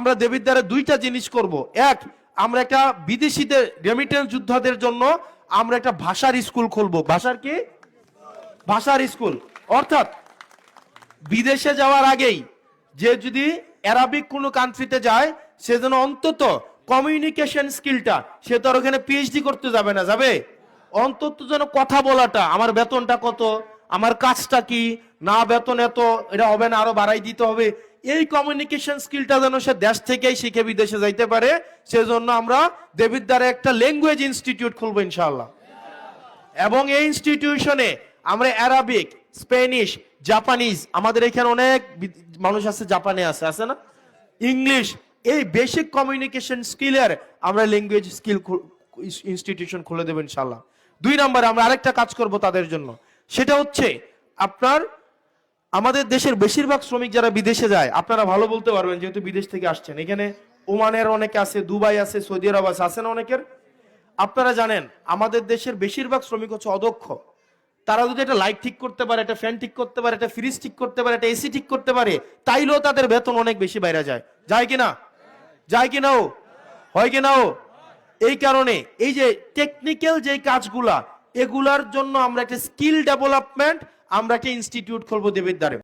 আমরা দেবিদ্বারে দুইটা জিনিস করব। এক, আমরা একটা বিদেশিদের রেমিটেন্স যোদ্ধাদের জন্য আমরা একটা ভাষার স্কুল খুলবো। ভাষার কি? ভাষার স্কুল। অর্থাৎ বিদেশে যাওয়ার আগেই যে যদি অ্যারাবিক কোনো কান্ট্রিতে যায়, সে যেন অন্তত কমিউনিকেশন স্কিলটা, সে তো আর ওখানে পিএইচডি করতে যাবে না, যাবে অন্তত যেন কথা বলাটা, আমার বেতনটা কত, আমার কাজটা কি, না বেতন এত, এটা হবে না, আরো বাড়াই দিতে হবে, এই কমিউনিকেশন স্কিলটা যেন সে দেশ থেকেই শিখে বিদেশে যাইতে পারে। সেজন্য আমরা দেবিদ্বারে একটা ল্যাঙ্গুয়েজ ইনস্টিটিউট খুলবো ইনশাআল্লাহ। এবং এই ইনস্টিটিউশনে আমরা অ্যারাবিক, স্প্যানিশ, জাপানিজ, আমাদের এখানে অনেক মানুষ আছে, জাপানে আছে, আছে না, ইংলিশ, এই বেসিক কমিউনিকেশন স্কিলের আমরা ল্যাঙ্গুয়েজ স্কিল ইনস্টিটিউশন খুলে দেব ইনশাআল্লাহ। 2 নম্বরে আমরা আরেকটা কাজ করব তাদের জন্য, সেটা হচ্ছে আপনার আমাদের দেশের বেশিরভাগ শ্রমিক যারা বিদেশে যায়, আপনারা ভালো বলতে পারবেন যেহেতু বিদেশ থেকে আসছেন, এখানে ওমানের অনেকে আছে, দুবাই আছে, সৌদি আরব আছে, আছে না অনেকের? আপনারা জানেন আমাদের দেশের বেশিরভাগ শ্রমিক হচ্ছে অদক্ষ। তারা যদি একটা লাইট ঠিক করতে পারে, একটা ফ্যান ঠিক করতে পারে, একটা ফ্রিজ ঠিক করতে পারে, একটা এসি ঠিক করতে পারে, তাইলেও তাদের বেতন অনেক বেশি বাইরে যায়। যায় কিনা? যায় কিনা? ও হয় কিনা? ও এই কারণে এই যে টেকনিক্যাল যে কাজগুলা, এগুলার জন্য আমরা একটা স্কিল ডেভেলপমেন্ট, আমরা একটা ইনস্টিটিউট খুলবো দেবিদ্বারে।